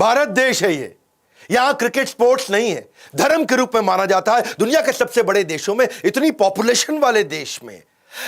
भारत देश है ये, यहां क्रिकेट स्पोर्ट्स नहीं है, धर्म के रूप में माना जाता है। दुनिया के सबसे बड़े देशों में, इतनी पॉपुलेशन वाले देश में,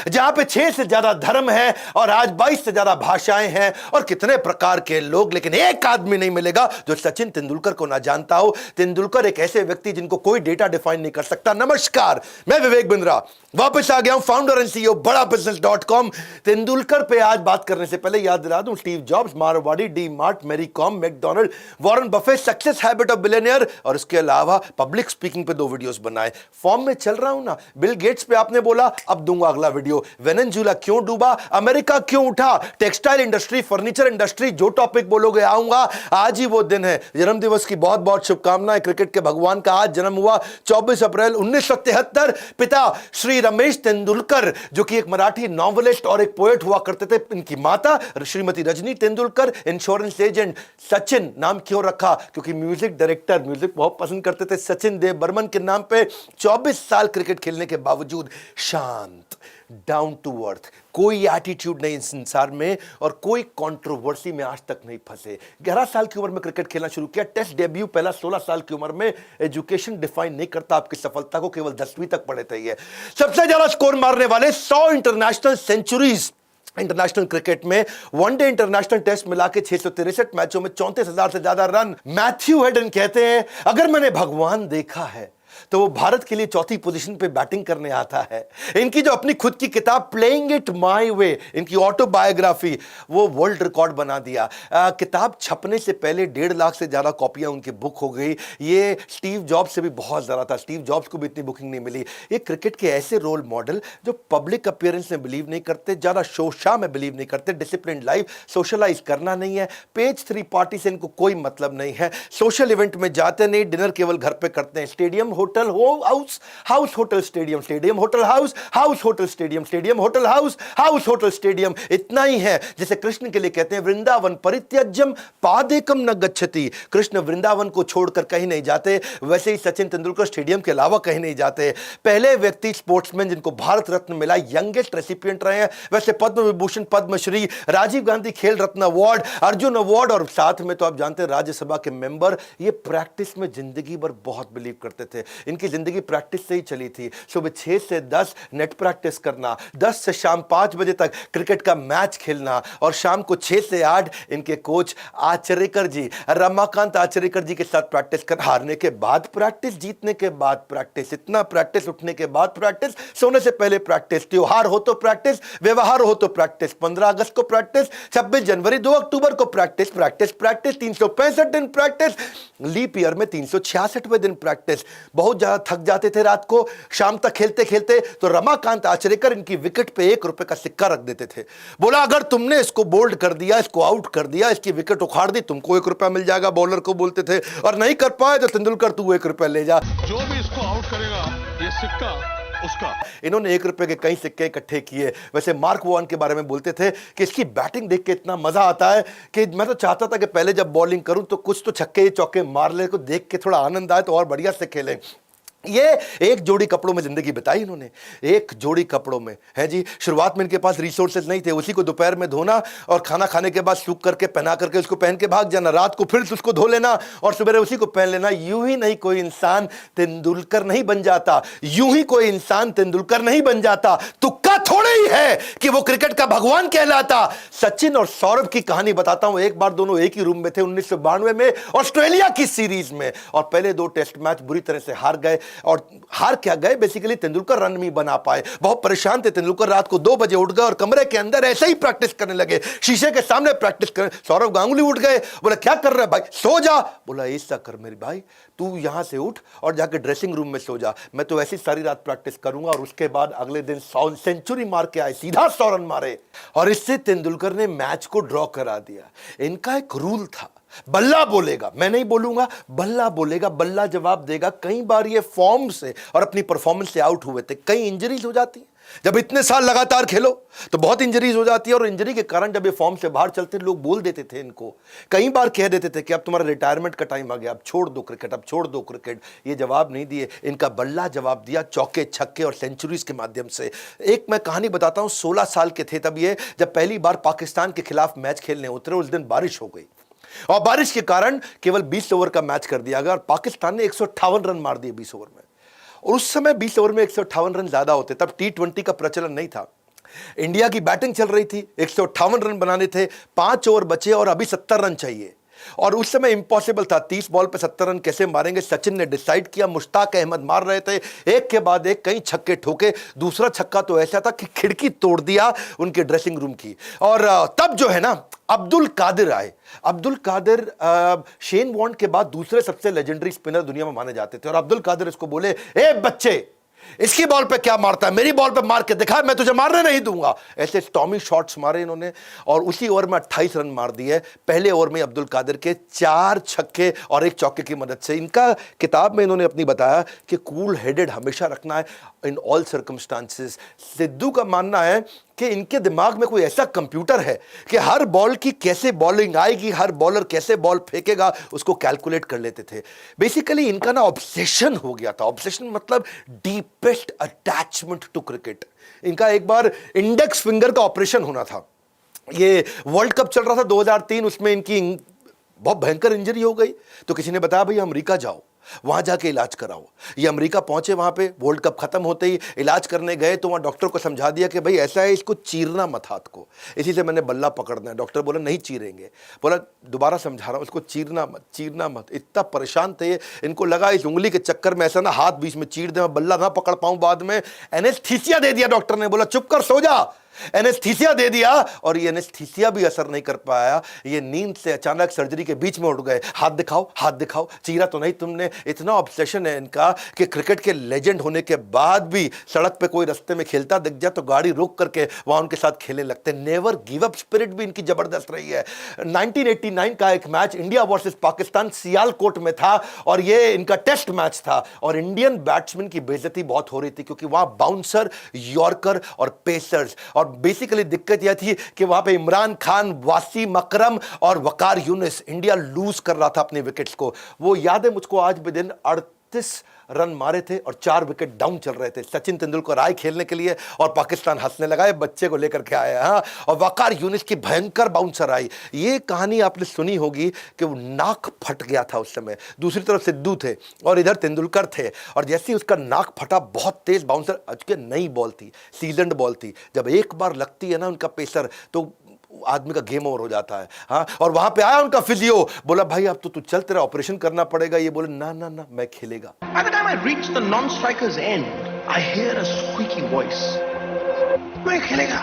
जहां पे 6 से ज्यादा धर्म है और आज 22 से ज्यादा भाषाएं हैं और कितने प्रकार के लोग, लेकिन एक आदमी नहीं मिलेगा जो सचिन तेंदुलकर को ना जानता हो। तेंदुलकर एक ऐसे व्यक्ति जिनको कोई डेटा डिफाइन नहीं कर सकता। नमस्कार, मैं विवेक बिंद्रा वापस आ गया हूं, फाउंडर एंड सीईओ बड़ाबिजनेस.com। तेंदुलकर पे आज बात करने से पहले याद दिला दूं, Steve Jobs, Marwari, D Mart, Mary Kom, McDonald, Warren Buffett, success habit of billionaire और इसके अलावा पब्लिक स्पीकिंग पे 2 वीडियोस बनाए। फॉर्म में चल रहा हूं ना। बिल गेट्स पे आपने बोला, अब दूंगा अगला वीडियो। वेनेजुएला क्यों डूबा, अमेरिका क्यों उठा, टेक्सटाइल इंडस्ट्री, फर्नीचर इंडस्ट्री, जो टॉपिक बोलोगे आऊंगा। आज ही वो दिन है। जन्मदिवस की बहुत बहुत शुभकामनाएं। क्रिकेट के भगवान का आज जन्म हुआ 24 अप्रैल 1973। पिता श्री रमेश तेंदुलकर, जो कि एक मराठी नॉवेलिस्ट और एक पोएट हुआ करते थे। इनकी माता श्रीमती रजनी तेंदुलकर, इंश्योरेंस एजेंट। सचिन नाम क्यों रखा, क्योंकि म्यूजिक डायरेक्टर, म्यूजिक बहुत पसंद करते थे। सचिन देव बर्मन के नाम पे 24 साल क्रिकेट खेलने के बावजूद शांत, डाउन टू अर्थ, कोई एटीट्यूड नहीं इस संसार में और कोई कंट्रोवर्सी में आज तक नहीं फंसे। 11 साल की उम्र में क्रिकेट खेलना शुरू किया। टेस्ट डेब्यू पहला 16 साल की उम्र में। एजुकेशन डिफाइन नहीं करता आपकी सफलता को, केवल 10वीं तक पढ़े थे। ये सबसे ज्यादा स्कोर मारने वाले 100 इंटरनेशनल सेंचुरीज इंटरनेशनल क्रिकेट में, वनडे इंटरनेशनल टेस्ट मिला के 663 मैचों में 34,000 से ज्यादा रन। मैथ्यू हेडन कहते हैं, अगर मैंने भगवान देखा है तो वो भारत के लिए 4थी पोजीशन पे बैटिंग करने आता है। इनकी जो अपनी खुद की किताब प्लेइंग इट माय वे, इनकी ऑटोबायोग्राफी, वो वर्ल्ड रिकॉर्ड बना दिया। किताब छपने से पहले 1.5 लाख से ज्यादा कॉपियां उनकी बुक हो गई। ये स्टीव जॉब्स से भी बहुत ज्यादा था। स्टीव जॉब्स को भी इतनी बुकिंग नहीं मिली। ये क्रिकेट के ऐसे रोल मॉडल जो पब्लिक अपीयरेंस में बिलीव नहीं करते, ज्यादा शो शाह में बिलीव नहीं करते, डिसिप्लिन लाइफ, सोशलाइज करना नहीं है, पेज 3 पार्टी से इनको कोई मतलब नहीं है, सोशल इवेंट में जाते नहीं, डिनर केवल घर पे करते हैं। Stadium hotel house, house hotel stadium, stadium hotel house, house hotel stadium, stadium hotel house, house hotel stadium. इतना ही है जैसे कृष्ण के लिए कहते हैं, वृंदावन परित्यज्यम पादेकम न गच्छति। कृष्ण वृंदावन को छोड़कर कहीं नहीं जाते, वैसे ही सचिन तेंदुलकर स्टेडियम के अलावा कहीं नहीं जाते। पहले व्यक्ति स्पोर्ट्समैन जिनको भारत रत्न मिला, यंगेस्ट रेसिपिएंट रहे हैं। वैसे पद्म विभूषण, पद्मश्री, राजीव गांधी खेल रत्न अवार्ड, अर्जुन अवार्ड और साथ में तो आप जानते हैं राज्यसभा के मेंबर। ये प्रैक्टिस में जिंदगी भर बहुत बिलीव करते थे। इनकी जिंदगी प्रैक्टिस से ही चली थी। सुबह 6 से 10 नेट प्रैक्टिस करना, 10 से शाम 5 बजे तक क्रिकेट का मैच खेलना और शाम को 6 से 8 इनके कोच आचरेकर जी, रमाकांत आचरेकर जी के साथ प्रैक्टिस कर, हारने के बाद प्रैक्टिस, जीतने के बाद प्रैक्टिस, इतना प्रैक्टिस, उठने के बाद प्रैक्टिस, सोने से पहले प्रैक्टिस, त्योहार हो तो प्रैक्टिस, व्यवहार हो तो प्रैक्टिस, 15 अगस्त को प्रैक्टिस, 26 जनवरी, 2 अक्टूबर को प्रैक्टिस, प्रैक्टिस प्रैक्टिस, 365 दिन प्रैक्टिस, लीप ईयर में 366वें दिन प्रैक्टिस। बहुत ज्यादा थक जाते थे रात को, शाम तक खेलते खेलते, तो रमाकांत आचरेकर इनकी विकेट पे 1 रुपए का सिक्का रख देते थे। बोला, अगर तुमने इसको बोल्ड कर दिया, इसको आउट कर दिया, इसकी विकेट उखाड़ दी, तुमको 1 रुपया मिल जाएगा। बॉलर को बोलते थे, और नहीं कर पाए तो तेंदुलकर तू 1 रुपया ले जा, जो भी इसको आउट करेगा ये सिक्का उसका। इन्होंने 1 रुपए के कई सिक्के इकट्ठे किए। वैसे मार्क वॉन के बारे में बोलते थे कि इसकी बैटिंग देख के इतना मजा आता है कि मैं तो चाहता था कि पहले जब बॉलिंग करूं तो कुछ तो छक्के चौके मार ले, को देख के थोड़ा आनंद आए तो और बढ़िया से खेलें। ये एक जोड़ी कपड़ों में जिंदगी बिताई इन्होंने, एक जोड़ी कपड़ों में है जी। शुरुआत में इनके पास रिसोर्सेज नहीं थे, उसी को दोपहर में धोना और खाना खाने के बाद सूख करके पहना करके उसको पहन के भाग जाना, रात को फिर उसको धो लेना और सुबह उसी को पहन लेना। यूं ही नहीं कोई इंसान तेंदुलकर नहीं बन जाता, यूं ही कोई इंसान तेंदुलकर नहीं बन जाता। तुक्का थोड़े ही है कि वो क्रिकेट का भगवान कहलाता। सचिन और सौरभ की कहानी बताता हूं। एक बार दोनों एक ही रूम में थे 1992 में ऑस्ट्रेलिया की सीरीज में, और पहले 2 टेस्ट मैच बुरी तरह से हार गए। और हार क्या गए, बेसिकली तेंदुलकर रन नहीं बना पाए। बहुत परेशान थे तेंदुलकर, रात को 2 बजे उठ गए और कमरे के अंदर ऐसे ही प्रैक्टिस करने लगे, शीशे के सामने प्रैक्टिस कर। सौरभ गांगुली उठ गए, बोला क्या कर रहा है भाई, सो जा। बोला ऐसा कर मेरे भाई, तू यहां से उठ और जाके ड्रेसिंग रूम में सो जा, मैं तो ऐसी सारी रात प्रैक्टिस करूंगा। और उसके बाद अगले दिन 100 सेंचुरी मार के आए, सीधा 100 रन मारे और इससे तेंदुलकर ने मैच को ड्रॉ करा दिया। इनका एक रूल था, बल्ला बोलेगा, मैं नहीं बोलूंगा, बल्ला बोलेगा, बल्ला जवाब देगा। कई बार ये फॉर्म से और अपनी परफॉर्मेंस से आउट हुए थे, कई इंजरीज हो जाती है। जब इतने साल लगातार खेलो तो बहुत इंजरीज हो जाती है, और इंजरी के कारण जब ये फॉर्म से बाहर चलते, लोग बोल देते थे इनको, कई बार कह देते थे कि अब तुम्हारा रिटायरमेंट का टाइम आ गया, अब छोड़ दो क्रिकेट, अब छोड़ दो क्रिकेट। ये जवाब नहीं दिए, इनका बल्ला जवाब दिया, चौके छक्के और सेंचुरीज के माध्यम से। एक मैं कहानी बताता हूं, 16 साल के थे तब ये, जब पहली बार पाकिस्तान के खिलाफ मैच खेलने उतरे, उस दिन बारिश हो गई। और बारिश के कारण केवल 20 ओवर का मैच कर दिया गया और पाकिस्तान ने 158 रन मार दिए 20 ओवर में। और उस समय 20 ओवर में 158 रन ज्यादा होते, तब T20 का प्रचलन नहीं था। इंडिया की बैटिंग चल रही थी, 158 रन बनाने थे, 5 ओवर बचे और अभी 70 रन चाहिए। और उस समय इंपॉसिबल था, 30 बॉल पे 70 रन कैसे मारेंगे। सचिन ने डिसाइड किया, मुश्ताक अहमद मार रहे थे, एक के बाद एक कई छक्के ठोके। दूसरा छक्का तो ऐसा था कि खिड़की तोड़ दिया उनके ड्रेसिंग रूम की। और तब जो है ना, अब्दुल कादिर आए। अब्दुल कादिर शेन वॉर्न के बाद दूसरे सबसे लेजेंडरी स्पिनर दुनिया में माने जाते थे। और अब्दुल कादिर इसको बोले, ए बच्चे, इसकी बॉल पे क्या मारता है, मेरी बॉल पे मार के दिखा, मैं तुझे मारने नहीं दूंगा। ऐसे स्टॉमी शॉट्स मारे इन्होंने और उसी ओवर में 28 रन मार दिए। पहले ओवर में अब्दुल कादिर के 4 छक्के और 1 चौके की मदद से। इनका किताब में इन्होंने अपनी बताया कि कूल हेडेड हमेशा रखना है इन ऑल सर्कमस्टांसेस। सिद्धू का मानना है कि इनके दिमाग में कोई ऐसा कंप्यूटर है कि हर बॉल की कैसे बॉलिंग आएगी, हर बॉलर कैसे बॉल फेंकेगा, उसको कैलकुलेट कर लेते थे। बेसिकली इनका ना ऑब्सेशन हो गया था। ऑब्सेशन मतलब डीपेस्ट अटैचमेंट टू क्रिकेट। इनका एक बार इंडेक्स फिंगर का ऑपरेशन होना था। ये वर्ल्ड कप चल रहा था 2003, उसमें इनकी बहुत भयंकर इंजरी हो गई। तो किसी ने बताया, भाई अमेरिका जाओ, वहां जाके इलाज कराओ। ये अमेरिका पहुंचे, वहां पे वर्ल्ड कप खत्म होते ही इलाज करने गए तो वहां डॉक्टर को समझा दिया कि भाई ऐसा है, इसको चीरना मत हाथ को, इसी से मैंने बल्ला पकड़ना है। डॉक्टर बोला नहीं चीरेंगे। बोला दोबारा समझा रहा हूं, इसको चीरना मत, चीरना मत। इतना परेशान थे, इनको लगा इस उंगली के चक्कर में ऐसा ना हाथ बीच में चीर दे, मैं बल्ला ना पकड़ पाऊं बाद में। एनेस्थीसिया दे दिया डॉक्टर ने, बोला चुप कर, सो जा। एनेस्थीसिया दे दिया और ये एनेस्थीसिया भी असर नहीं कर पाया। ये नींद से अचानक सर्जरी के बीच में उठ गए। हाथ दिखाओ, हाथ दिखाओ, चीरा तो नहीं तुमने। इतना ऑब्सेशन है इनका कि क्रिकेट के लेजेंड होने के बाद भी सड़क पे कोई रास्ते में खेलता दिख जाए तो गाड़ी रोक करके वहां उनके साथ खेलने लगते। नेवर गिव अप स्पिरिट भी इनकी जबरदस्त रही है। 1989 का एक match India versus Pakistan Sialkot में था और ये इनका टेस्ट मैच था और इंडियन बैट्समैन की बेइज्जती बहुत हो रही थी क्योंकि वहां बाउंसर, यॉर्कर और पेसर्स। और बेसिकली दिक्कत यह थी कि वहां पे इमरान खान, वासीम अकरम और वकार यूनिस, इंडिया लूज कर रहा था अपने विकेट्स को। वो याद है मुझको आज भी दिन, 38 रन मारे थे और 4 विकेट डाउन चल रहे थे। सचिन तेंदुलकर आए खेलने के लिए और पाकिस्तान हंसने लगा, ये बच्चे को लेकर के आया। हाँ, और वकार यूनिस की भयंकर बाउंसर आई। ये कहानी आपने सुनी होगी कि वो नाक फट गया था उस समय। दूसरी तरफ सिद्धू थे और इधर तेंदुलकर थे और जैसे ही उसका नाक फटा, बहुत तेज बाउंसर, अच्छी नई बॉल थी, सीजन्ड बॉल थी। जब एक बार लगती है ना उनका पेसर तो आदमी का गेम ओवर हो जाता है। हाँ, और वहां पे आया उनका फिजियो, बोला भाई अब तो तू चल, तेरा ऑपरेशन करना पड़ेगा। ये बोले ना ना ना, मैं खेलेगा। By the time I reach the non-striker's end, I hear a squeaky voice. मैं खेलेगा,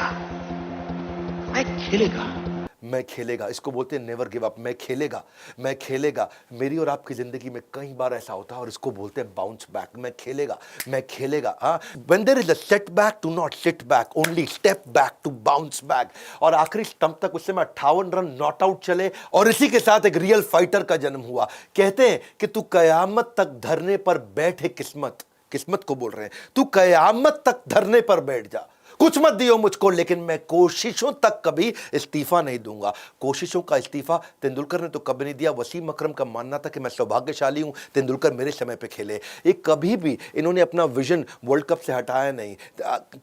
मैं खेलेगा, मैं खेलेगा। इसको बोलते हैं नेवर गिव अप। मैं खेलेगा, मैं खेलेगा। मेरी और आपकी जिंदगी में कई बार ऐसा होता है और इसको बोलते हैं बाउंस बैक। मैं खेलेगा, मैं खेलेगा। हाँ, when there is a setback, do not sit back, only step back to bounce back। और आखिरी स्टंप तक उस समय 58 रन नॉट आउट चले और इसी के साथ एक रियल फाइटर का जन्म हुआ। कहते हैं कि तू कयामत तक धरने पर बैठ है, किस्मत को बोल रहे हैं, तू कयामत तक धरने पर बैठ जा, कुछ मत दियो मुझको, लेकिन मैं कोशिशों तक कभी इस्तीफा नहीं दूंगा। कोशिशों का इस्तीफा तेंदुलकर ने तो कभी नहीं दिया। वसीम अकरम का मानना था कि मैं सौभाग्यशाली हूं, तेंदुलकर मेरे समय पे खेले। ये कभी भी इन्होंने अपना विजन वर्ल्ड कप से हटाया नहीं।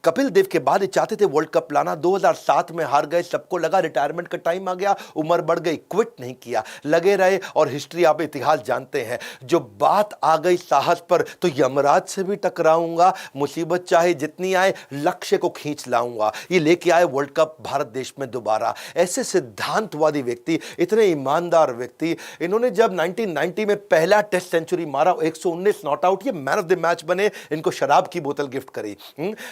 कपिल देव के बाद ये चाहते थे वर्ल्ड कप लाना, 2007 में हार गए, सबको लगा रिटायरमेंट का टाइम आ गया, उम्र बढ़ गई, क्विट नहीं किया, लगे रहे और हिस्ट्री आप इतिहास जानते हैं। जो बात आ गई साहस पर तो यमराज से भी टकराऊंगा, मुसीबत चाहे जितनी आए, लक्ष्य को खींच लाऊंगा। ये लेके आए वर्ल्ड कप भारत देश में दोबारा। ऐसे सिद्धांतवादी व्यक्ति, इतने ईमानदार व्यक्ति, इन्होंने जब 1990 में पहला टेस्ट सेंचुरी मारा, 119 नॉट आउट, ये मैन ऑफ द मैच बने। इनको शराब की बोतल गिफ्ट करी,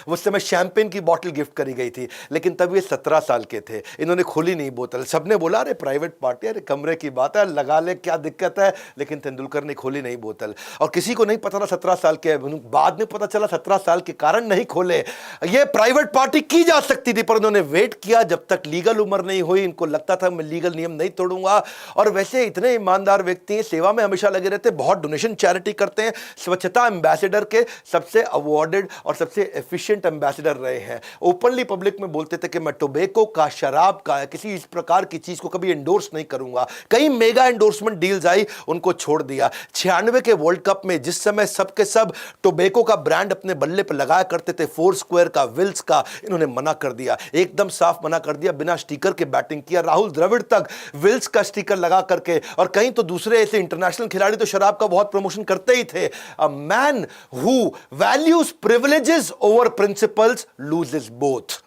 उस समय शैंपेन की बोतल गिफ्ट करी गई थी, लेकिन तब ये 17 साल के थे। इन्होंने खोली नहीं बोतल। सबने बोला अरे प्राइवेट पार्टी, अरे कमरे की बात है, लगा ले, क्या दिक्कत है, लेकिन तेंदुलकर ने खोली नहीं बोतल। और किसी को नहीं पता था 17 साल के, बाद में पता चला 17 साल के कारण नहीं खोले। ये प्राइवेट पार्टी की जा सकती थी पर उन्होंने वेट किया जब तक लीगल उम्र नहीं हुई। इनको लगता था मैं लीगल नियम नहीं तोड़ूंगा। और वैसे इतने ईमानदार व्यक्ति हैं, सेवा में हमेशा लगे रहते, बहुत डोनेशन चैरिटी करते हैं, स्वच्छता एम्बेसडर के सबसे अवार्डेड और सबसे एफिशिएंट एम्बेसडर रहे हैं। ओपनली पब्लिक में बोलते थे कि मैं टोबैको का, शराब का, किसी इस प्रकार की चीज को कभी एंडोर्स नहीं करूंगा। कई मेगा एंडोर्समेंट डील्स आई, उनको छोड़ दिया। 96 के वर्ल्ड कप में जिस समय सबके सब टोबैको का ब्रांड अपने बल्ले पर लगाया करते थे, फोर स्क्वायर का, विल्स का, का इन्होंने मना कर दिया, एकदम साफ मना कर दिया, बिना स्टिकर के बैटिंग किया। राहुल द्रविड़ तक विल्स का स्टिकर लगा करके, और कहीं तो दूसरे ऐसे इंटरनेशनल खिलाड़ी तो शराब का बहुत प्रमोशन करते ही थे। A man who values privileges over principles loses both.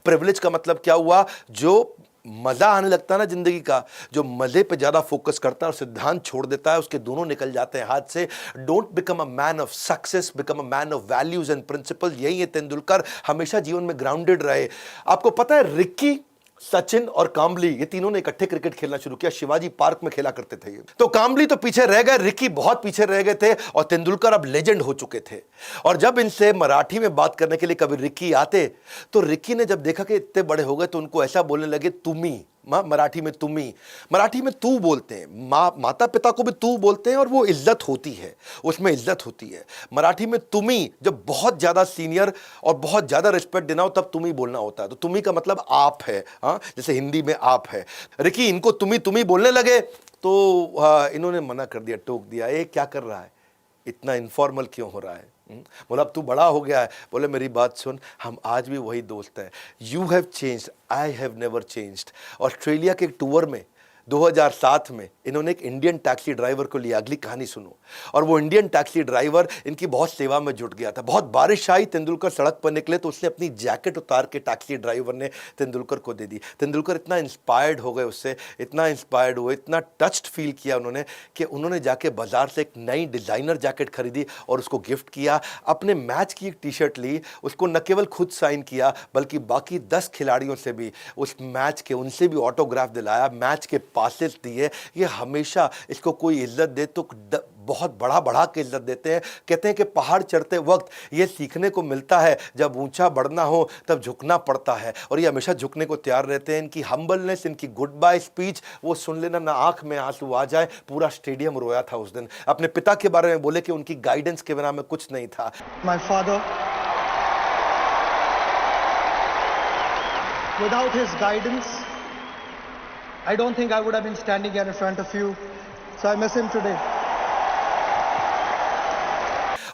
Privilege का मतलब क्या हुआ? जो मजा आने लगता है ना जिंदगी का, जो मजे पे ज्यादा फोकस करता है और सिद्धांत छोड़ देता है, उसके दोनों निकल जाते हैं हाथ से। Don't become a man of success, become a man of values and principle. यही है तेंदुलकर, हमेशा जीवन में ग्राउंडेड रहे। आपको पता है रिक्की, सचिन और काम्बली, ये तीनों ने इकट्ठे क्रिकेट खेलना शुरू किया। शिवाजी पार्क में खेला करते थे ये। तो काम्बली तो पीछे रह गए, रिक्की बहुत पीछे रह गए थे, और तेंदुलकर अब लेजेंड हो चुके थे। और जब इनसे मराठी में बात करने के लिए कभी रिक्की आते, तो रिक्की ने जब देखा कि इतने बड़े हो गए, तो उनको ऐसा बोलने लगे, तुम्ही। मराठी में तुम्ही, मराठी में तू बोलते हैं। माता पिता को भी तू बोलते हैं, और वो इज्जत होती है, उसमें इज्जत होती है। मराठी में तुम्ही, जब बहुत ज्यादा सीनियर और बहुत ज्यादा रिस्पेक्ट देना हो तब तुम्ही बोलना होता है। तो तुम्ही का मतलब आप है, जैसे हिंदी में आप है। रिकी इनको तुम्ही तुम्ही बोलने लगे, तो इन्होंने मना कर दिया, टोक दिया, ये क्या कर रहा है, इतना इनफॉर्मल क्यों हो रहा है? बोला अब तू बड़ा हो गया है। बोले मेरी बात सुन, हम आज भी वही दोस्त हैं। You have changed, I have never changed. Australia के एक टूर में 2007 में इन्होंने एक इंडियन टैक्सी ड्राइवर को लिया। अगली कहानी सुनो। और वो इंडियन टैक्सी ड्राइवर इनकी बहुत सेवा में जुट गया था। बहुत बारिश आई, तेंदुलकर सड़क पर निकले, तो उसने अपनी जैकेट उतार के टैक्सी ड्राइवर ने तेंदुलकर को दे दी। तेंदुलकर इतना इंस्पायर्ड हो गए उससे, इतना इंस्पायर्ड हुए, इतना टच्ड फील किया उन्होंने, कि उन्होंने जाके बाजार से एक नई डिज़ाइनर जैकेट खरीदी और उसको गिफ्ट किया। अपने मैच की एक टी शर्ट ली, उसको न केवल खुद साइन किया, बल्कि बाकी 10 खिलाड़ियों से भी उस मैच के, उनसे भी ऑटोग्राफ दिलाया, मैच के पासेस दिए। ये हमेशा, इसको कोई इज्जत दे तो बहुत बढ़ा के इज्जत देते हैं। कहते हैं कि पहाड़ चढ़ते वक्त ये सीखने को मिलता है, जब ऊंचा बढ़ना हो तब झुकना पड़ता है, और ये हमेशा झुकने को तैयार रहते हैं। इनकी हम्बलनेस, इनकी गुड बाय स्पीच, वो सुन लेना, ना आंख में आंसू आ जाए। पूरा स्टेडियम रोया था उस दिन। अपने पिता के बारे में बोले कि उनकी गाइडेंस के बिना में कुछ नहीं था। My father, without his guidance, I don't think I would have been standing here in front of you. So I miss him today.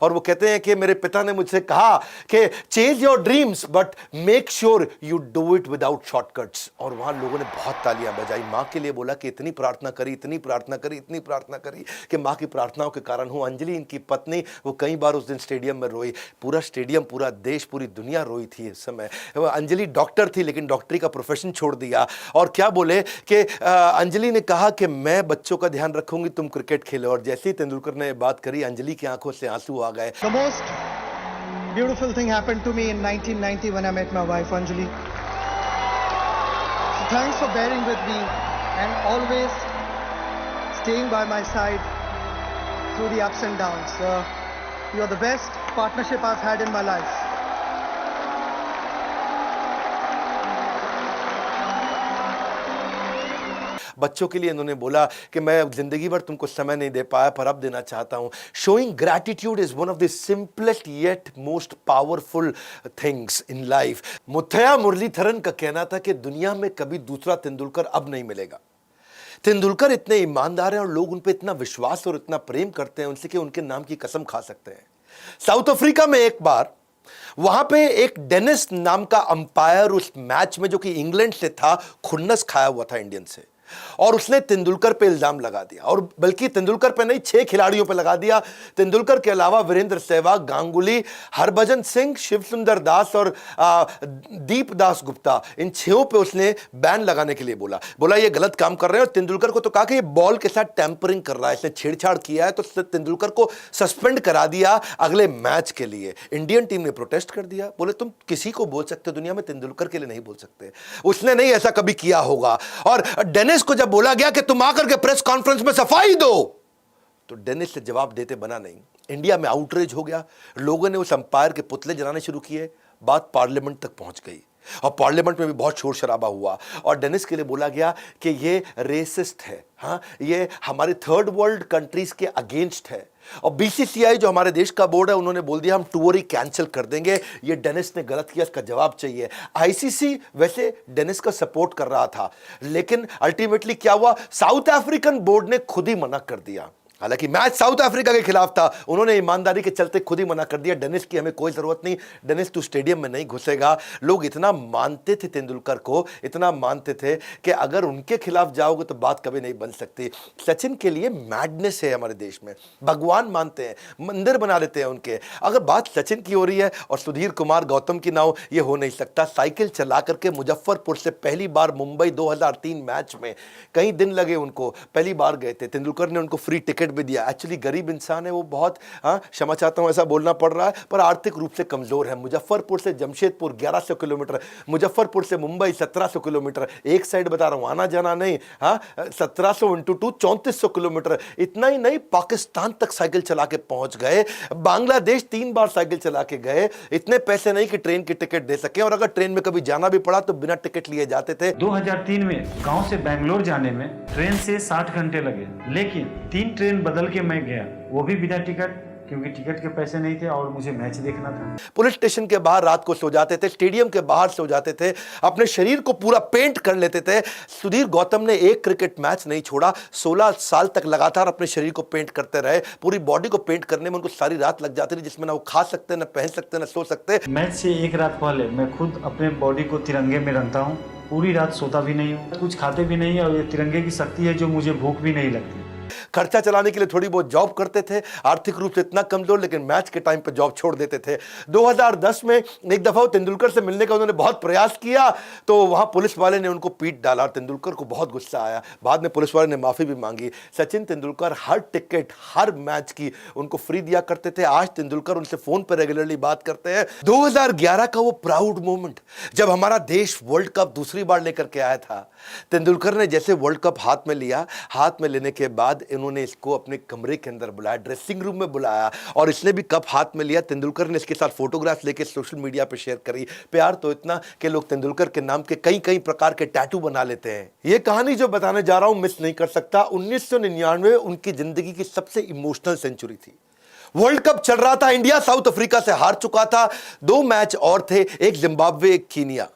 और वो कहते हैं कि मेरे पिता ने मुझसे कहा कि chase your dreams but make sure you do it without shortcuts. और वहां लोगों ने बहुत तालियां बजाई। मां के लिए बोला कि इतनी प्रार्थना करी, इतनी प्रार्थना करी, इतनी प्रार्थना करी कि मां की प्रार्थनाओं के कारण हूं। अंजलि इनकी पत्नी, वो कई बार उस दिन स्टेडियम में रोई। पूरा स्टेडियम, पूरा देश, पूरी दुनिया रोई थी इस समय। अंजलि डॉक्टर थी, लेकिन डॉक्टरी का प्रोफेशन छोड़ दिया। और क्या बोले कि अंजलि ने कहा कि मैं बच्चों का ध्यान रखूंगी, तुम क्रिकेट खेलो। और जैसे ही तेंदुलकर ने बात करी, अंजलि की आंखों से आंसू आ गए। The most beautiful thing happened to me in 1990 when I met my wife Anjali. So thanks for bearing with me and always staying by my side through the ups and downs. You are the best partnership I've had in my life. बच्चों के लिए इन्होंने बोला कि मैं जिंदगी भर तुमको समय नहीं दे पाया, पर अब देना चाहता हूं। Showing gratitude is one of the simplest yet most powerful things in life. Muttiah Muralitharan का कहना था कि दुनिया में कभी दूसरा तेंदुलकर अब नहीं मिलेगा। तेंदुलकर इतने ईमानदार हैं और लोग उन पर इतना विश्वास और इतना प्रेम करते हैं उनसे कि उनके नाम की कसम खा सकते हैं। साउथ अफ्रीका में एक बार वहां पे एक डेनिस नाम का अंपायर उस मैच में, जो कि इंग्लैंड से था, खुन्नस खाया हुआ था इंडियन से, और उसने तेंदुलकर पे इल्जाम लगा दिया। और बल्कि तेंदुलकर पे नहीं, 6 खिलाड़ियों पे लगा दिया। तेंदुलकर के अलावा वीरेंद्र सहवाग, गांगुली, हरभजन सिंह, शिव सुंदर दास और दीप दास गुप्ता, इन 6 पे उसने बैन लगाने के लिए बोला ये गलत काम कर रहे हैं। और तेंदुलकर को तो कहा कि ये बॉल के साथ टैंपरिंग कर रहा है, इसने छेड़छाड़ किया है। तो तेंदुलकर को सस्पेंड करा दिया अगले मैच के लिए। इंडियन टीम ने प्रोटेस्ट कर दिया, बोले तुम किसी को बोल सकते हो दुनिया में, तेंदुलकर के लिए नहीं बोल सकते। उसने नहीं ऐसा कभी किया होगा। और डेनिस को जब बोला गया कि तुम आकर के प्रेस कॉन्फ्रेंस में सफाई दो, तो डेनिस से जवाब देते बना नहीं। इंडिया में आउटरीच हो गया, लोगों ने उस अंपायर के पुतले जलाने शुरू किए। बात पार्लियामेंट तक पहुंच गई और पार्लियामेंट में भी बहुत शोर शराबा हुआ। और डेनिस के लिए बोला गया कि ये रेसिस्ट है, ये हमारे थर्ड वर्ल्ड कंट्रीज के अगेंस्ट है। और बीसीसीआई जो हमारे देश का बोर्ड है, उन्होंने बोल दिया हम टूर ही कैंसिल कर देंगे। ये डेनिस ने गलत किया, इसका जवाब चाहिए। आईसीसी वैसे डेनिस का सपोर्ट कर रहा था, लेकिन अल्टीमेटली क्या हुआ, साउथ अफ्रीकन बोर्ड ने खुद ही मना कर दिया। हालांकि मैच साउथ अफ्रीका के खिलाफ था, उन्होंने ईमानदारी के चलते खुद ही मना कर दिया, डेनिस की हमें कोई जरूरत नहीं, डेनिस तू स्टेडियम में नहीं घुसेगा। लोग इतना मानते थे तेंदुलकर को, इतना मानते थे कि अगर उनके खिलाफ जाओगे तो बात कभी नहीं बन सकती। सचिन के लिए मैडनेस है, हमारे देश में भगवान मानते हैं, मंदिर बना देते हैं उनके। अगर बात सचिन की हो रही है और सुधीर कुमार गौतम की ना हो, ये हो नहीं सकता। साइकिल चला करके मुजफ्फरपुर से पहली बार मुंबई 2003 मैच में, कई दिन लगे उनको, पहली बार गए थे। तेंदुलकर ने उनको फ्री टिकट भी दिया। एक्चुअली गरीब इंसान है वो, बहुत क्षमा चाहता हूं ऐसा बोलना पड़ रहा है, पर आर्थिक रूप से कमजोर है। मुजफ्फरपुर से जमशेदपुर 1100 किलोमीटर, मुजफ्फरपुर से मुंबई 1700 किलोमीटर, एक साइड बता रहा हूं, आना जाना नहीं, 1700 × 2 3400 किलोमीटर। इतना ही नहीं, पाकिस्तान तक साइकिल चला के पहुंच गए, बांग्लादेश 3 बार साइकिल चला के गए। इतने पैसे नहीं कि ट्रेन की टिकट दे सके, और अगर ट्रेन में कभी जाना भी पड़ा तो बिना टिकट लिए जाते थे। 2003 में गांव से बेंगलोर जाने में ट्रेन से 60 घंटे लगे, लेकिन 3 ट्रेन बदल के मैं गया, वो भी बिना टिकट, क्योंकि टिकट के पैसे नहीं थे और मुझे मैच देखना था। पुलिस स्टेशन के बाहर रात को सो जाते थे, स्टेडियम के बाहर सो जाते थे, अपने शरीर को पूरा पेंट कर लेते थे। सुधीर गौतम ने एक क्रिकेट मैच नहीं छोड़ा, 16 साल तक लगातार अपने शरीर को पेंट करते रहे। पूरी बॉडी को पेंट करने में उनको सारी रात लग जाती थी, जिसमें ना वो खा सकते, ना पहन सकते, ना सो सकते। मैच से एक रात पहले मैं खुद अपने बॉडी को तिरंगे में रंगता हूँ, पूरी रात सोता भी नहीं हूँ, कुछ खाते भी नहीं, और ये तिरंगे की शक्ति है जो मुझे भूख भी नहीं लगती। खर्चा चलाने के लिए थोड़ी बहुत जॉब करते थे, आर्थिक रूप से इतना कमजोर, लेकिन मैच के टाइम पे जॉब छोड़ देते थे। 2010 में एक दफा तेंदुलकर से मिलने का उन्होंने बहुत प्रयास किया, तो वहां पुलिस वाले ने उनको पीट डाला और तेंदुलकर को बहुत गुस्सा आया। बाद में पुलिस वाले ने माफी भी मांगी। सचिन तेंदुलकर हर टिकट, हर मैच की उनको फ्री दिया करते थे। आज तेंदुलकर उनसे फोन पर रेगुलरली बात करते हैं। 2011 का वो प्राउड मोमेंट, जब हमारा देश वर्ल्ड कप दूसरी बार लेकर के आया था, तेंदुलकर ने जैसे वर्ल्ड कप हाथ में लिया, हाथ में लेने के बाद इन्होंने इसको अपने कमरे के अंदर बुलाया, ड्रेसिंग रूम में बुलाया, और इसने भी कप हाथ में लिया। तेंदुलकर ने इसके साथ फोटोग्राफ लेके सोशल मीडिया पे शेयर करी। प्यार तो इतना कि लोग तेंदुलकर के नाम के कई कई प्रकार के टैटू बना लेते हैं। ये कहानी जो बताने जा रहा हूं मिस नहीं कर सकता। 1999 उनकी जिंदगी की सबसे इमोशनल सेंचुरी थी। वर्ल्ड कप चल रहा था, इंडिया साउथ अफ्रीका से हार चुका था, 2 मैच और थे, एक जिम्बाब्वे एक कीनिया।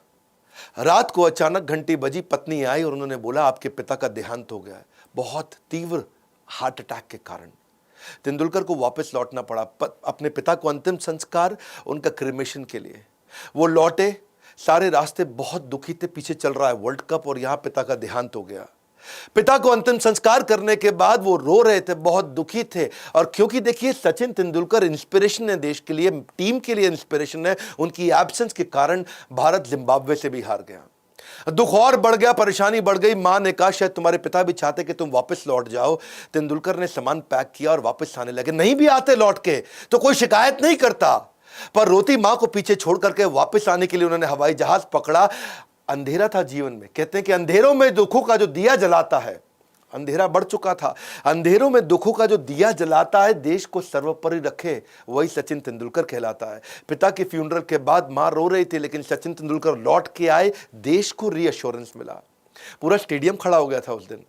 रात को अचानक घंटी बजी, पत्नी आई और उन्होंने बोला आपके पिता का देहांत हो गया है, बहुत तीव्र हार्ट अटैक के कारण। तेंदुलकर को वापस लौटना पड़ा अपने पिता को अंतिम संस्कार, उनका क्रिमेशन के लिए। वो लौटे, सारे रास्ते बहुत दुखी थे, पीछे चल रहा है वर्ल्ड कप और यहां पिता का देहांत हो गया। पिता को अंतिम संस्कार करने के बाद वो रो रहे थे, बहुत दुखी थे। और क्योंकि देखिए सचिन तेंदुलकर इंस्पिरेशन है देश के लिए, टीम के लिए इंस्पिरेशन है, उनकी एब्सेंस के कारण भारत जिम्बाब्वे से भी हार गया। दुख और बढ़ गया, परेशानी बढ़ गई। मां ने कहा शायद तुम्हारे पिता भी चाहते कि तुम वापस लौट जाओ। तेंदुलकर ने सामान पैक किया और वापस आने लगे। नहीं भी आते लौट के तो कोई शिकायत नहीं करता, पर रोती मां को पीछे छोड़ करके वापस आने के लिए उन्होंने हवाई जहाज पकड़ा। अंधेरा था जीवन में, कहते हैं कि अंधेरों में दुखों का जो दिया जलाता है, अंधेरा बढ़ चुका था, अंधेरों में दुखों का जो दिया जलाता है, देश को सर्वोपरि रखे, वही सचिन तेंदुलकर कहलाता है। पिता की फ्यूनरल के बाद मां रो रही थी, लेकिन सचिन तेंदुलकर लौट के आए, देश को रीअश्योरेंस मिला। पूरा स्टेडियम खड़ा हो गया था उस दिन।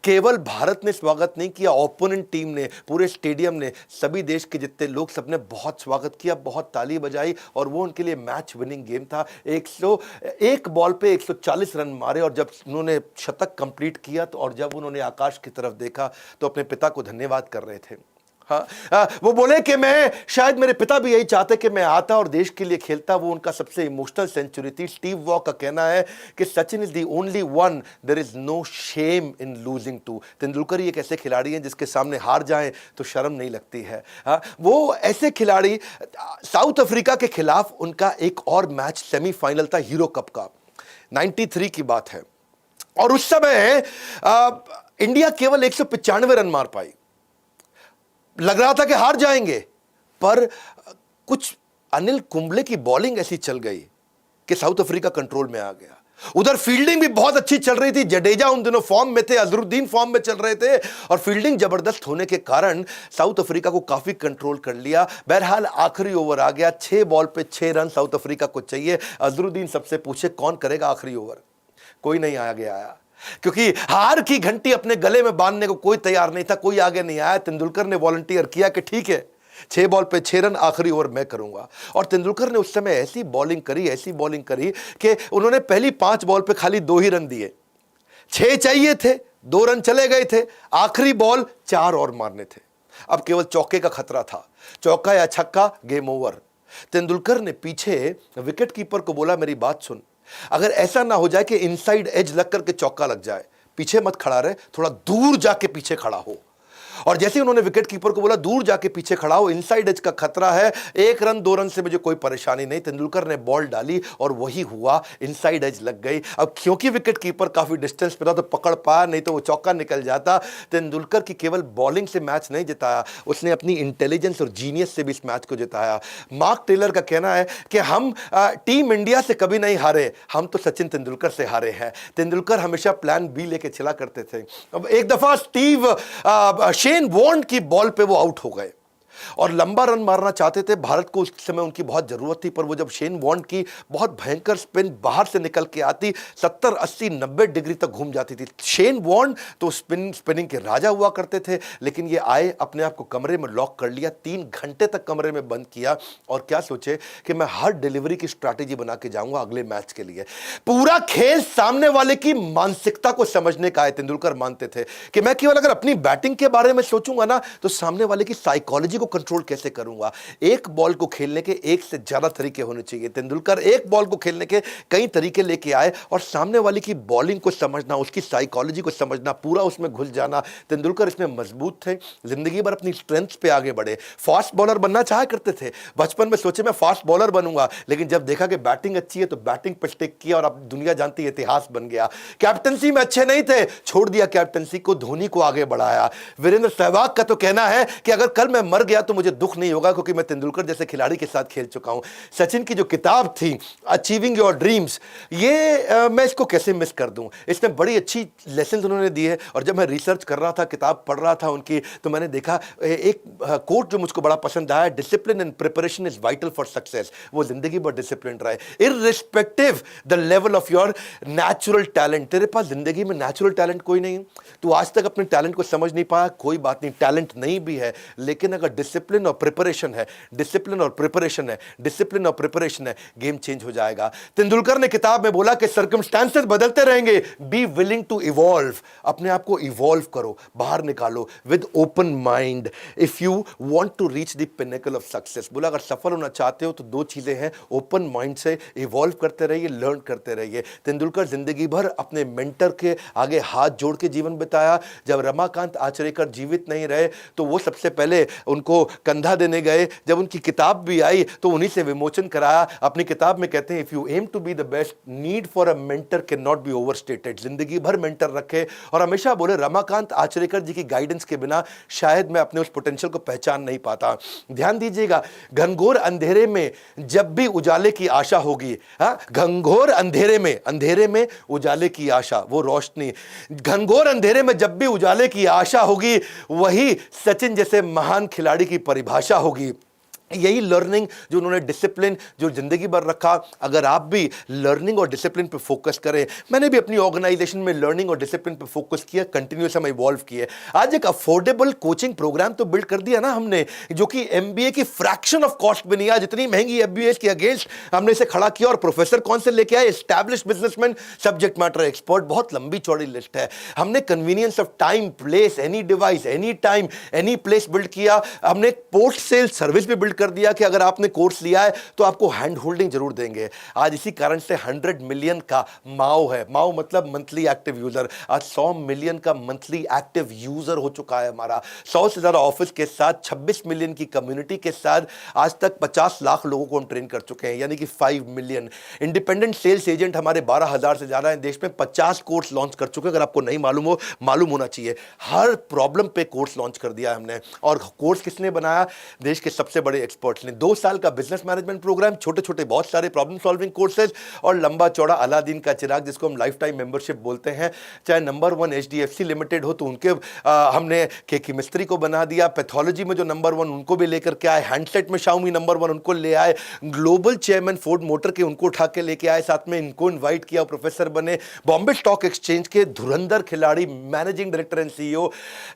केवल भारत ने स्वागत नहीं किया, ओपोनेंट टीम ने, पूरे स्टेडियम ने, सभी देश के जितने लोग, सबने बहुत स्वागत किया, बहुत ताली बजाई, और वो उनके लिए मैच विनिंग गेम था। 101 बॉल पे 140 रन मारे, और जब उन्होंने शतक कंप्लीट किया तो, और जब उन्होंने आकाश की तरफ देखा तो अपने पिता को धन्यवाद कर रहे थे। वो बोले कि मैं, शायद मेरे पिता भी यही चाहते कि मैं आता और देश के लिए खेलता। वो उनका सबसे इमोशनल सेंचुरी थी। स्टीव वॉ का कहना है कि Sachin is the only one, there is no shame in losing too. Tendulkar ही एक ऐसे खिलाड़ी हैं जिसके सामने हार जाएं तो शर्म नहीं लगती है। वो ऐसे खिलाड़ी, साउथ अफ्रीका के खिलाफ उनका एक और मैच सेमीफाइनल था हीरो कप का, 93 की बात है, और उस समय इंडिया केवल 195 रन मार पाई। लग रहा था कि हार जाएंगे, पर कुछ अनिल कुंबले की बॉलिंग ऐसी चल गई कि साउथ अफ्रीका कंट्रोल में आ गया। उधर फील्डिंग भी बहुत अच्छी चल रही थी, जडेजा उन दिनों फॉर्म में थे, अजरुद्दीन फॉर्म में चल रहे थे, और फील्डिंग जबरदस्त होने के कारण साउथ अफ्रीका को काफी कंट्रोल कर लिया। बहरहाल आखिरी ओवर आ गया, 6 बॉल पे 6 रन साउथ अफ्रीका को चाहिए। अजरुद्दीन सबसे पूछे कौन करेगा आखिरी ओवर, कोई नहीं आया, क्योंकि हार की घंटी अपने गले में बांधने को कोई तैयार नहीं था, कोई आगे नहीं आया। तेंदुलकर ने वॉलंटियर किया कि ठीक है, 6 बॉल पे 6 रन, आखिरी ओवर मैं करूंगा। और तेंदुलकर ने उस समय ऐसी बॉलिंग करी कि उन्होंने पहली 5 बॉल पे खाली 2 ही रन दिए। 6 चाहिए थे, 2 रन चले गए थे, आखिरी बॉल 4 और मारने थे। अब केवल चौके का खतरा था, चौका या छक्का, गेम ओवर। तेंदुलकर ने पीछे विकेट कीपर को बोला, मेरी बात सुन, अगर ऐसा ना हो जाए कि इनसाइड एज लग करके चौका लग जाए, पीछे मत खड़ा रहे, थोड़ा दूर जाके पीछे खड़ा हो। और जैसे उन्होंने विकेट कीपर को बोला दूर जाके पीछे खड़ा हो, इनसाइड एज का खतरा है, 1 रन 2 रन से मुझे कोई परेशानी नहीं। तेंदुलकर ने बॉल डाली और वही हुआ, इनसाइड एज लग गई। अब क्योंकि विकेट कीपर काफी डिस्टेंस पे था तो पकड़ पाया, नहीं तो वो चौका निकल जाता। तेंदुलकर की केवल बॉलिंग से मैच नहीं जिताया, उसने अपनी इंटेलिजेंस और जीनियस से भी इस मैच को जिताया। मार्क टेलर का कहना है कि हम टीम इंडिया से कभी नहीं हारे, हम तो सचिन तेंदुलकर से हारे हैं। तेंदुलकर हमेशा प्लान बी लेके चला करते थे। अब एक दफा शेन वॉर्न की बॉल पे वो आउट हो गए और लंबा रन मारना चाहते थे, भारत को उस समय उनकी बहुत जरूरत थी, पर वो जब शेन वॉर्न की बहुत भयंकर स्पिन बाहर से निकल के आती, 70 80 90 डिग्री तक घूम जाती थी। शेन वॉर्न तो स्पिनिंग के राजा हुआ करते थे, लेकिन ये आए, अपने आप को कमरे में लॉक कर लिया, 3 घंटे तक कमरे में बंद किया और क्या सोचे कि मैं हर डिलीवरी की स्ट्रैटेजी बना के जाऊंगा अगले मैच के लिए। पूरा खेल सामने वाले की मानसिकता को समझने का है। तेंदुलकर मानते थे कि मैं केवल अगर अपनी बैटिंग के बारे में सोचूंगा ना तो सामने वाले की साइकोलॉजी को कंट्रोल कैसे करूंगा। एक बॉल को खेलने के एक से ज्यादा तरीके होने चाहिए। तेंदुलकर एक बॉल को खेलने के कई तरीके लेके आए और सामने वाले की बॉलिंग को समझना, उसकी साइकोलॉजी को समझना, पूरा उसमें घुस जाना। तेंदुलकर इसमें मजबूत थे, जिंदगी भर अपनी स्ट्रेंथ पे आगे बढ़े। फास्ट बॉलर बनना चाहा करते थे, बचपन में सोचे मैं फास्ट बॉलर बनूंगा, लेकिन जब देखा कि बैटिंग अच्छी है तो बैटिंग पर स्टिक किया और अब दुनिया जानती है, इतिहास बन गया। कैप्टनसी में अच्छे नहीं थे, छोड़ दिया कैप्टनसी को, धोनी को आगे बढ़ाया। वीरेंद्र सहवाग का तो कहना है कि अगर कल मैं मर गया तो मुझे दुख नहीं होगा, क्योंकि मैं तेंदुलकर जैसे खिलाड़ी के साथ खेल चुका हूं। सचिन की जो किताब थी अचीविंग योर ड्रीम्स, ये मैं इसको कैसे मिस कर दूं। इसमें बड़ी अच्छी लेसन उन्होंने दी है। और जब मैं रिसर्च कर रहा था, किताब पढ़ रहा था उनकी, तो मैंने देखा एक कोट जो मुझको बड़ा पसंद आया, discipline and preparation is vital for success. वो जिंदगी भर डिसिप्लिन रहे, irrespective the level of your natural talent. तेरे पास जिंदगी में नेचुरल टैलेंट कोई नहीं, तू आज तक अपने टैलेंट को समझ नहीं पाया, कोई बात नहीं, टैलेंट नहीं भी है, लेकिन अगर डिसिप्लिन और प्रिपरेशन है, डिसिप्लिन और प्रिपरेशन है, डिसिप्लिन और प्रिपरेशन है, गेम चेंज हो जाएगा। तेंदुलकर ने किताब में बोला कि सर्कमस्टेंसेस बदलते रहेंगे, बी विलिंग टू इवॉल्व। अपने आप को इवॉल्व करो, बाहर निकालो with open mind if you want to reach the pinnacle of success. बोला अगर सफल होना चाहते हो तो 2 चीजें हैं, ओपन माइंड से इवॉल्व करते रहिए, लर्न करते रहिए। तेंदुलकर जिंदगी भर अपने मेंटर के आगे हाथ जोड़ के जीवन बिताया। जब रमाकांत आचरेकर जीवित नहीं रहे तो वो सबसे पहले उनको कंधा देने गए। जब उनकी किताब भी आई तो उन्हीं से विमोचन कराया। अपनी किताब में कहते हैं if you aim to be the best, need for a mentor cannot be overstated. जिंदगी भर मेंटर रखे और हमेशा बोले रमाकांत आचरेकर जी की गाइडेंस के बिना शायद मैं अपने उस पोटेंशियल को पहचान नहीं पाता। ध्यान दीजिएगा, घनघोर अंधेरे में जब भी उजाले की आशा होगी, घनघोर अंधेरे में उजाले की आशा, वो रोशनी, घनघोर अंधेरे में जब भी उजाले की आशा होगी, वही सचिन जैसे महान खिलाड़ी की परिभाषा होगी। यही लर्निंग जो उन्होंने डिसिप्लिन जो जिंदगी भर रखा, अगर आप भी लर्निंग और डिसिप्लिन पे फोकस करें। मैंने भी अपनी ऑर्गेनाइजेशन में लर्निंग और डिसिप्लिन पे फोकस किया, कंटिन्यूस हम इवॉल्व किए। आज एक अफोर्डेबल कोचिंग प्रोग्राम तो बिल्ड कर दिया ना हमने, जो कि एमबीए की फ्रैक्शन ऑफ कॉस्ट में नहीं। आज इतनी महंगी एमबीए के अगेंस्ट हमने इसे खड़ा किया और प्रोफेसर कौन से लेके आए, established businessman, subject matter expert, बहुत लंबी चौड़ी लिस्ट है। हमने convenience of time, place, any device, any time, any place build किया। हमने पोस्ट सेल सर्विस भी बिल्ड कर दिया कि अगर आपने कोर्स लिया है तो आपको हैंड होल्डिंग जरूर देंगे। आज इसी कारण से 100 मिलियन का माओ है, माओ मतलब मंथली एक्टिव यूजर। आज 100 मिलियन का मंथली एक्टिव यूजर हो चुका है हमारा। 100 से ज्यादा ऑफिस के साथ, 26 मिलियन की कम्युनिटी के साथ आज तक 50 लाख लोगों को हम ट्रेन कर चुके हैं, यानी कि 5 मिलियन। इंडिपेंडेंट सेल्स एजेंट हमारे 12,000 से ज्यादा हैं देश में। 50 कोर्स लॉन्च कर चुके हैं, अगर आपको नहीं मालूम हो, मालूम होना चाहिए। हर प्रॉब्लम पे कोर्स लॉन्च कर दिया हमने। और कोर्स किसने बनाया, देश के सबसे बड़े एक्सपर्ट्स। 2 साल का बिजनेस मैनेजमेंट प्रोग्राम, छोटे छोटे बहुत सारे प्रॉब्लम सॉल्विंग कोर्सेज और लंबा चौड़ा अलादीन का चिराग, जिसको हम लाइफ टाइम मेंबरशिप बोलते हैं। चाहे नंबर 1 HDFC लिमिटेड हो तो उनके हमने केमिस्ट्री को बना दिया। पैथोलॉजी में जो नंबर 1 उनको भी लेकर के आए। हैंडसेट में Xiaomi नंबर 1 उनको ले आए। ग्लोबल चेयरमैन फोर्ड मोटर के उनको उठा के लेके आए, साथ में इनको इन्वाइट किया, प्रोफेसर बने। बॉम्बे स्टॉक एक्सचेंज के धुरंधर खिलाड़ी, managing director and CEO।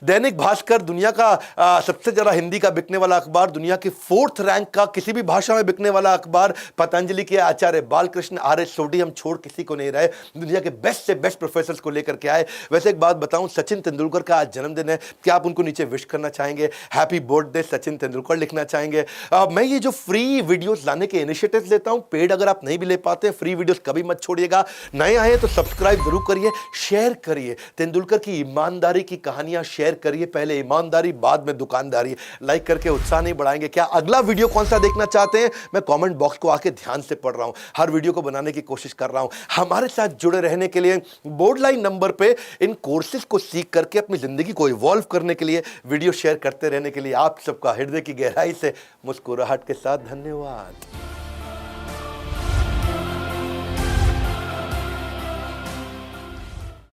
Dainik Bhaskar दुनिया का सबसे ज्यादा हिंदी का बिकने वाला अखबार, दुनिया के 4 4th रैंक का किसी भी भाषा में बिकने वाला अखबार पतंजलि के आचार्य बालकृष्ण आर्य सोडी हम छोड़ किसी को नहीं रहे, दुनिया के बेस्ट से बेस्ट प्रोफेसर्स को लेकर के आए। वैसे एक बात बताऊं, सचिन तेंदुलकर का आज जन्मदिन है, क्या आप उनको नीचे विश करना चाहेंगे? हैप्पी बर्थडे सचिन तेंदुलकर लिखना चाहेंगे? मैं ये जो फ्री वीडियोस लाने के इनिशिएटिव्स लेता हूं, पेड अगर आप नहीं भी ले पाते, फ्री वीडियोस कभी मत छोड़िएगा। नए आए तो सब्सक्राइब जरूर करिए, शेयर करिए, तेंदुलकर की ईमानदारी की कहानियां शेयर करिए, पहले ईमानदारी बाद में दुकानदारी। लाइक करके उत्साह नहीं बढ़ाएंगे? क्या अगला वीडियो कौन सा देखना चाहते हैं? मैं कमेंट बॉक्स को आके ध्यान से पढ़ रहा हूं, हर वीडियो को बनाने की कोशिश कर रहा हूं। हमारे साथ जुड़े रहने के लिए बोर्ड लाइन नंबर पे इन कोर्सेज को सीख करके अपनी जिंदगी को इवॉल्व करने के लिए, वीडियो शेयर करते रहने के लिए आप सबका हृदय की गहराई से मुस्कुराहट के साथ धन्यवाद।